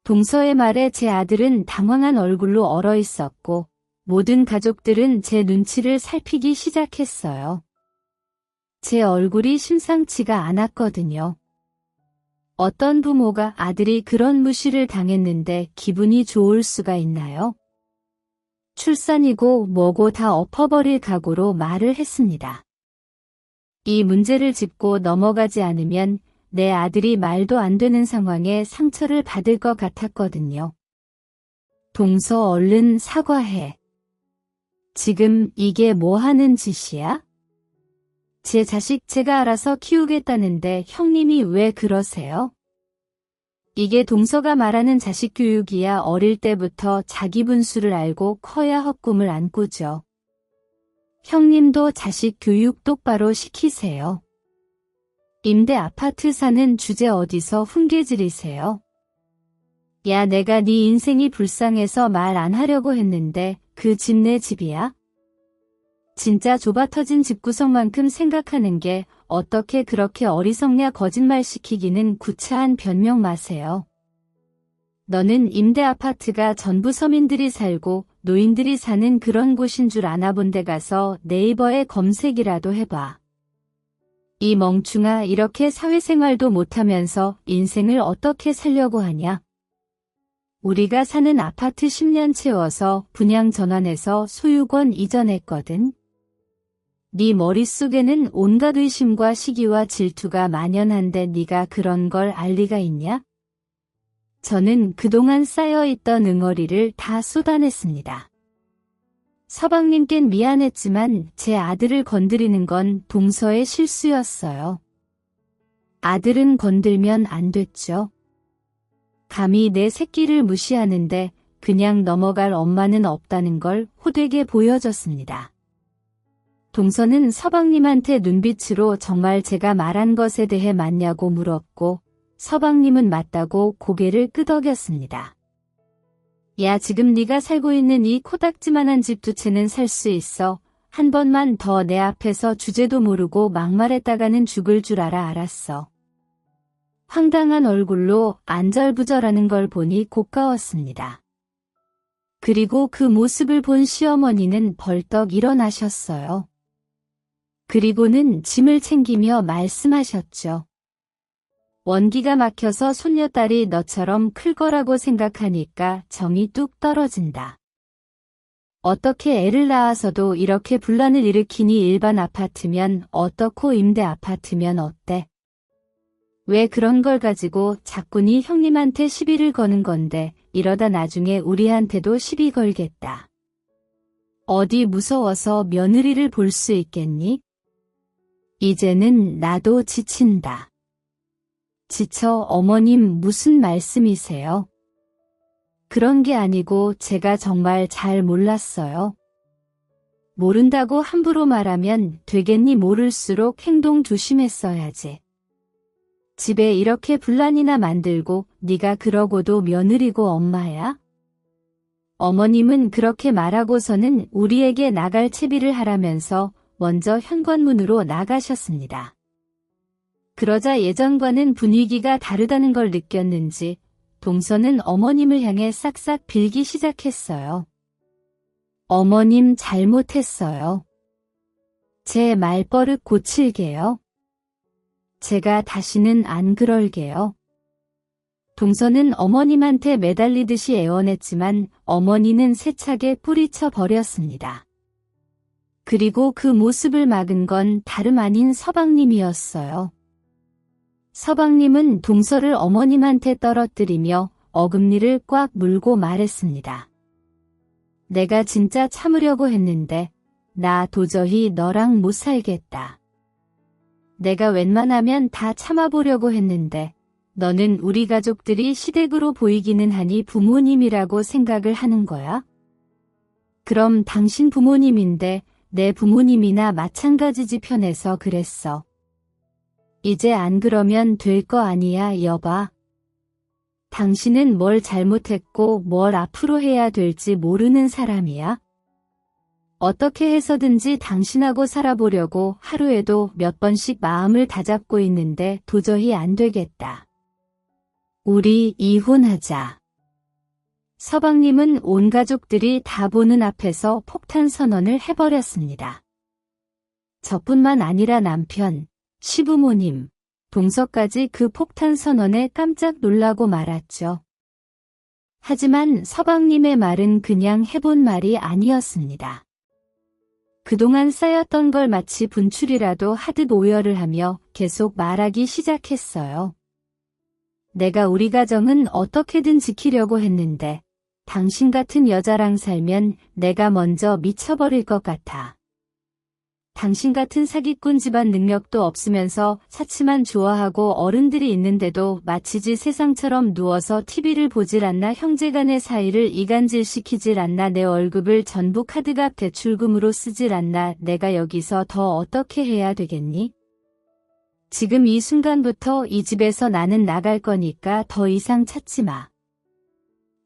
동서의 말에 제 아들은 당황한 얼굴로 얼어 있었고 모든 가족들은 제 눈치를 살피기 시작했어요. 제 얼굴이 심상치가 않았거든요. 어떤 부모가 아들이 그런 무시를 당했는데 기분이 좋을 수가 있나요? 출산이고 뭐고 다 엎어버릴 각오로 말을 했습니다. 이 문제를 짚고 넘어가지 않으면 내 아들이 말도 안 되는 상황에 상처를 받을 것 같았거든요. 동서 얼른 사과해. 지금 이게 뭐 하는 짓이야? 제 자식 제가 알아서 키우겠다는데 형님이 왜 그러세요? 이게 동서가 말하는 자식 교육이야. 어릴 때부터 자기 분수를 알고 커야 헛꿈을 안 꾸죠. 형님도 자식 교육 똑바로 시키세요. 임대 아파트 사는 주제 어디서 훈계질이세요? 야 내가 네 인생이 불쌍해서 말 안 하려고 했는데 그 집 내 집이야? 진짜 좁아터진 집구석만큼 생각하는 게 어떻게 그렇게 어리석냐. 거짓말 시키기는 구차한 변명 마세요. 너는 임대 아파트가 전부 서민들이 살고 노인들이 사는 그런 곳인 줄 아나 본 데 가서 네이버에 검색이라도 해봐. 이 멍충아 이렇게 사회생활도 못하면서 인생을 어떻게 살려고 하냐? 우리가 사는 아파트 10년 채워서 분양 전환해서 소유권 이전했거든. 네 머릿속에는 온갖 의심과 시기와 질투가 만연한데 네가 그런 걸 알 리가 있냐? 저는 그동안 쌓여있던 응어리를 다 쏟아냈습니다. 서방님껜 미안했지만 제 아들을 건드리는 건 동서의 실수였어요. 아들은 건들면 안 됐죠. 감히 내 새끼를 무시하는데 그냥 넘어갈 엄마는 없다는 걸 호되게 보여줬습니다. 동서는 서방님한테 눈빛으로 정말 제가 말한 것에 대해 맞냐고 물었고 서방님은 맞다고 고개를 끄덕였습니다. 야, 지금 네가 살고 있는 이 코딱지만한 집 두 채는 살 수 있어. 한 번만 더 내 앞에서 주제도 모르고 막말했다가는 죽을 줄 알았어. 황당한 얼굴로 안절부절하는 걸 보니 고가웠습니다. 그리고 그 모습을 본 시어머니는 벌떡 일어나셨어요. 그리고는 짐을 챙기며 말씀하셨죠. 원기가 막혀서 손녀딸이 너처럼 클 거라고 생각하니까 정이 뚝 떨어진다. 어떻게 애를 낳아서도 이렇게 분란을 일으키니 일반 아파트면 어떻고 임대 아파트면 어때? 왜 그런 걸 가지고 자꾸니 형님한테 시비를 거는 건데 이러다 나중에 우리한테도 시비 걸겠다. 어디 무서워서 며느리를 볼 수 있겠니? 이제는 나도 지친다. 지쳐. 어머님 무슨 말씀이세요? 그런 게 아니고 제가 정말 잘 몰랐어요. 모른다고 함부로 말하면 되겠니? 모를수록 행동 조심했어야지. 집에 이렇게 분란이나 만들고 네가 그러고도 며느리고 엄마야? 어머님은 그렇게 말하고서는 우리에게 나갈 채비를 하라면서 먼저 현관문으로 나가셨습니다. 그러자 예전과는 분위기가 다르다는 걸 느꼈는지 동서는 어머님을 향해 싹싹 빌기 시작했어요. 어머님 잘못했어요. 제 말버릇 고칠게요. 제가 다시는 안 그럴게요. 동서는 어머님한테 매달리듯이 애원했지만 어머니는 세차게 뿌리쳐 버렸습니다. 그리고 그 모습을 막은 건 다름 아닌 서방님이었어요. 서방님은 동서를 어머님한테 떨어뜨리며 어금니를 꽉 물고 말했습니다. 내가 진짜 참으려고 했는데 나 도저히 너랑 못 살겠다. 내가 웬만하면 다 참아보려고 했는데 너는 우리 가족들이 시댁으로 보이기는 하니 부모님이라고 생각을 하는 거야? 그럼 당신 부모님인데 내 부모님이나 마찬가지지 편해서 그랬어. 이제 안 그러면 될 거 아니야, 여봐. 당신은 뭘 잘못했고 뭘 앞으로 해야 될지 모르는 사람이야? 어떻게 해서든지 당신하고 살아보려고 하루에도 몇 번씩 마음을 다잡고 있는데 도저히 안 되겠다. 우리 이혼하자. 서방님은 온 가족들이 다 보는 앞에서 폭탄 선언을 해버렸습니다. 저뿐만 아니라 남편, 시부모님, 동서까지 그 폭탄 선언에 깜짝 놀라고 말았죠. 하지만 서방님의 말은 그냥 해본 말이 아니었습니다. 그동안 쌓였던 걸 마치 분출이라도 하듯 오열을 하며 계속 말하기 시작했어요. 내가 우리 가정은 어떻게든 지키려고 했는데 당신 같은 여자랑 살면 내가 먼저 미쳐버릴 것 같아. 당신 같은 사기꾼 집안 능력도 없으면서 사치만 좋아하고 어른들이 있는데도 마치지 세상처럼 누워서 TV를 보질 않나 형제간의 사이를 이간질시키질 않나 내 월급을 전부 카드값 대출금으로 쓰질 않나 내가 여기서 더 어떻게 해야 되겠니? 지금 이 순간부터 이 집에서 나는 나갈 거니까 더 이상 찾지 마.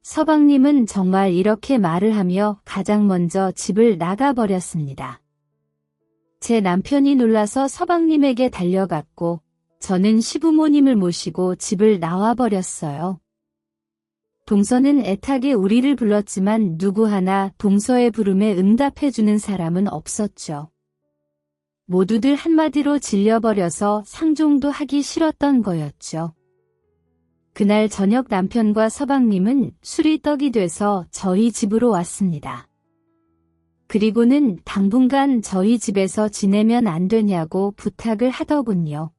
서방님은 정말 이렇게 말을 하며 가장 먼저 집을 나가버렸습니다. 제 남편이 놀라서 서방님에게 달려갔고 저는 시부모님을 모시고 집을 나와버렸어요. 동서는 애타게 우리를 불렀지만 누구 하나 동서의 부름에 응답해주는 사람은 없었죠. 모두들 한마디로 질려버려서 상종도 하기 싫었던 거였죠. 그날 저녁 남편과 서방님은 술이 떡이 돼서 저희 집으로 왔습니다. 그리고는 당분간 저희 집에서 지내면 안 되냐고 부탁을 하더군요.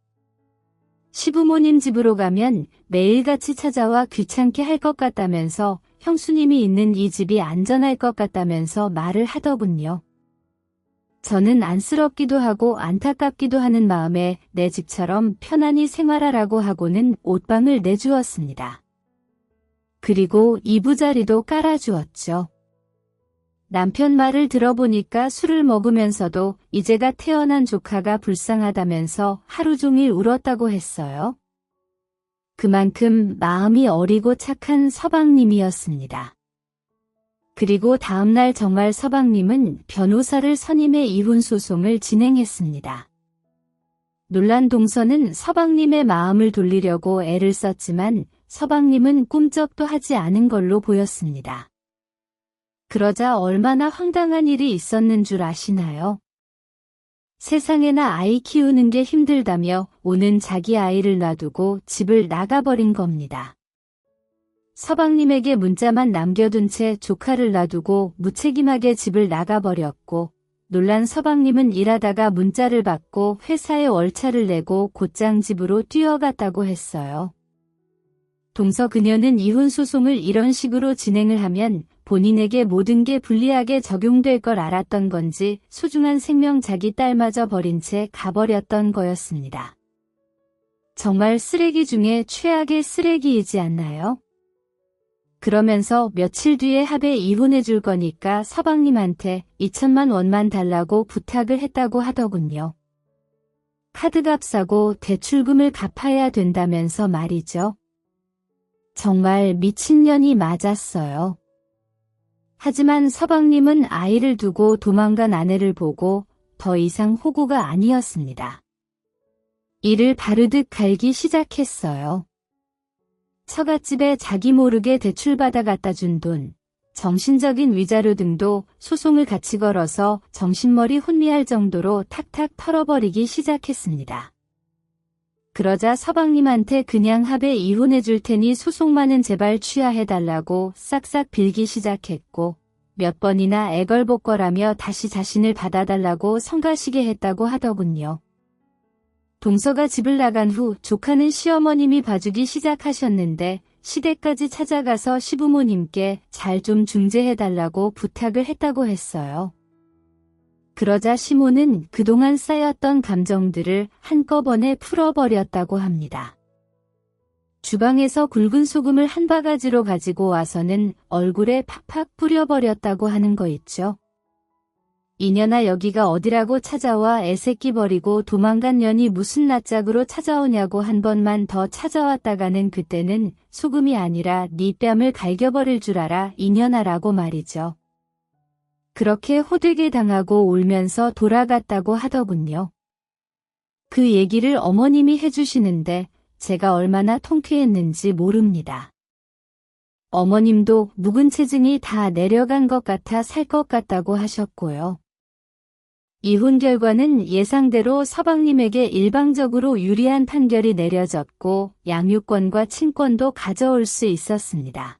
시부모님 집으로 가면 매일같이 찾아와 귀찮게 할 것 같다면서 형수님이 있는 이 집이 안전할 것 같다면서 말을 하더군요. 저는 안쓰럽기도 하고 안타깝기도 하는 마음에 내 집처럼 편안히 생활하라고 하고는 옷방을 내주었습니다. 그리고 이부자리도 깔아주었죠. 남편 말을 들어보니까 술을 먹으면서도 이제가 태어난 조카가 불쌍하다면서 하루 종일 울었다고 했어요. 그만큼 마음이 어리고 착한 서방님이었습니다. 그리고 다음날 정말 서방님은 변호사를 선임해 이혼 소송을 진행했습니다. 놀란 동서는 서방님의 마음을 돌리려고 애를 썼지만 서방님은 꿈쩍도 하지 않은 걸로 보였습니다. 그러자 얼마나 황당한 일이 있었는 줄 아시나요? 세상에나 아이 키우는 게 힘들다며 오는 자기 아이를 놔두고 집을 나가버린 겁니다. 서방님에게 문자만 남겨둔 채 조카를 놔두고 무책임하게 집을 나가버렸고, 놀란 서방님은 일하다가 문자를 받고 회사에 월차를 내고 곧장 집으로 뛰어갔다고 했어요. 동서 그녀는 이혼 소송을 이런 식으로 진행을 하면 본인에게 모든 게 불리하게 적용될 걸 알았던 건지 소중한 생명 자기 딸마저 버린 채 가버렸던 거였습니다. 정말 쓰레기 중에 최악의 쓰레기이지 않나요? 그러면서 며칠 뒤에 합의 이혼해 줄 거니까 서방님한테 2천만 원만 달라고 부탁을 했다고 하더군요. 카드값 사고 대출금을 갚아야 된다면서 말이죠. 정말 미친년이 맞았어요. 하지만 서방님은 아이를 두고 도망간 아내를 보고 더 이상 호구가 아니었습니다. 이를 바르듯 갈기 시작했어요. 처갓집에 자기 모르게 대출받아 갖다 준 돈, 정신적인 위자료 등도 소송을 같이 걸어서 정신머리 혼미할 정도로 탁탁 털어버리기 시작했습니다. 그러자 서방님한테 그냥 합의 이혼해 줄 테니 소송만은 제발 취하해달라고 싹싹 빌기 시작했고 몇 번이나 애걸복걸하며 다시 자신을 받아달라고 성가시게 했다고 하더군요. 동서가 집을 나간 후 조카는 시어머님이 봐주기 시작하셨는데 시댁까지 찾아가서 시부모님께 잘 좀 중재해달라고 부탁을 했다고 했어요. 그러자 시모는 그동안 쌓였던 감정들을 한꺼번에 풀어버렸다고 합니다. 주방에서 굵은 소금을 한 바가지로 가지고 와서는 얼굴에 팍팍 뿌려버렸다고 하는 거 있죠. 이년아 여기가 어디라고 찾아와 애새끼 버리고 도망간 년이 무슨 낯짝으로 찾아오냐고 한 번만 더 찾아왔다가는 그때는 소금이 아니라 네 뺨을 갈겨버릴 줄 알아 이년아라고 말이죠. 그렇게 호되게 당하고 울면서 돌아갔다고 하더군요. 그 얘기를 어머님이 해주시는데 제가 얼마나 통쾌했는지 모릅니다. 어머님도 묵은 체증이 다 내려간 것 같아 살 것 같다고 하셨고요. 이혼 결과는 예상대로 서방님에게 일방적으로 유리한 판결이 내려졌고 양육권과 친권도 가져올 수 있었습니다.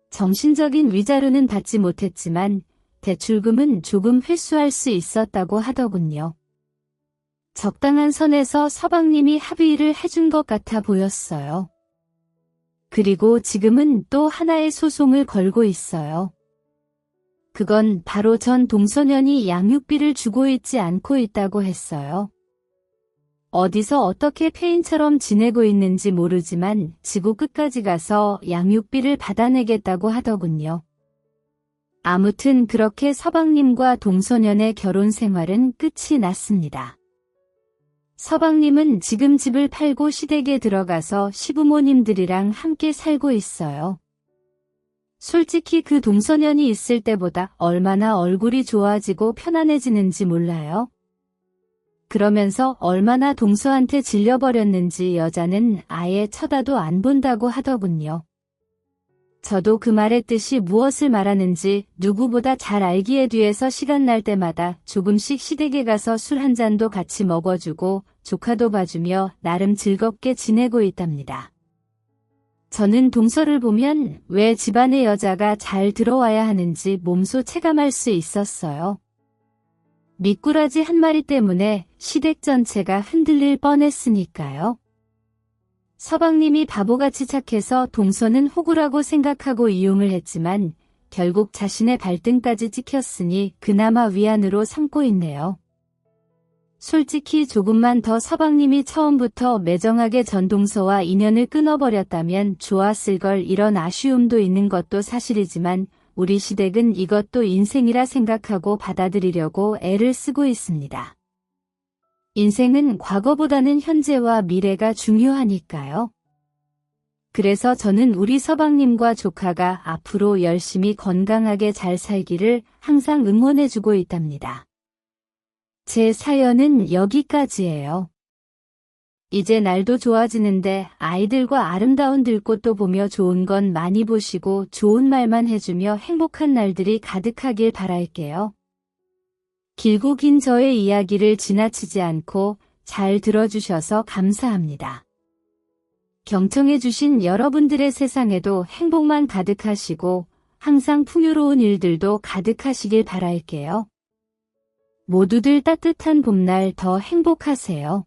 정신적인 위자료는 받지 못했지만 대출금은 조금 회수할 수 있었다고 하더군요. 적당한 선에서 서방님이 합의를 해준 것 같아 보였어요. 그리고 지금은 또 하나의 소송을 걸고 있어요. 그건 바로 전 동서년이 양육비를 주고 있지 않고 있다고 했어요. 어디서 어떻게 폐인처럼 지내고 있는지 모르지만 지구 끝까지 가서 양육비를 받아내겠다고 하더군요. 아무튼 그렇게 서방님과 동서년의 결혼 생활은 끝이 났습니다. 서방님은 지금 집을 팔고 시댁에 들어가서 시부모님들이랑 함께 살고 있어요. 솔직히 그 동서년이 있을 때보다 얼마나 얼굴이 좋아지고 편안해지는지 몰라요. 그러면서 얼마나 동서한테 질려버렸는지 여자는 아예 쳐다도 안 본다고 하더군요. 저도 그 말의 뜻이 무엇을 말하는지 누구보다 잘 알기에 뒤에서 시간 날 때마다 조금씩 시댁에 가서 술 한 잔도 같이 먹어주고 조카도 봐주며 나름 즐겁게 지내고 있답니다. 저는 동서를 보면 왜 집안의 여자가 잘 들어와야 하는지 몸소 체감할 수 있었어요. 미꾸라지 한 마리 때문에 시댁 전체가 흔들릴 뻔했으니까요. 서방님이 바보같이 착해서 동서는 호구라고 생각하고 이용을 했지만 결국 자신의 발등까지 찍혔으니 그나마 위안으로 삼고 있네요. 솔직히 조금만 더 서방님이 처음부터 매정하게 전동서와 인연을 끊어버렸다면 좋았을 걸, 이런 아쉬움도 있는 것도 사실이지만 우리 시댁은 이것도 인생이라 생각하고 받아들이려고 애를 쓰고 있습니다. 인생은 과거보다는 현재와 미래가 중요하니까요. 그래서 저는 우리 서방님과 조카가 앞으로 열심히 건강하게 잘 살기를 항상 응원해주고 있답니다. 제 사연은 여기까지예요. 이제 날도 좋아지는데 아이들과 아름다운 들꽃도 보며 좋은 건 많이 보시고 좋은 말만 해주며 행복한 날들이 가득하길 바랄게요. 길고 긴 저의 이야기를 지나치지 않고 잘 들어주셔서 감사합니다. 경청해주신 여러분들의 세상에도 행복만 가득하시고 항상 풍요로운 일들도 가득하시길 바랄게요. 모두들 따뜻한 봄날 더 행복하세요.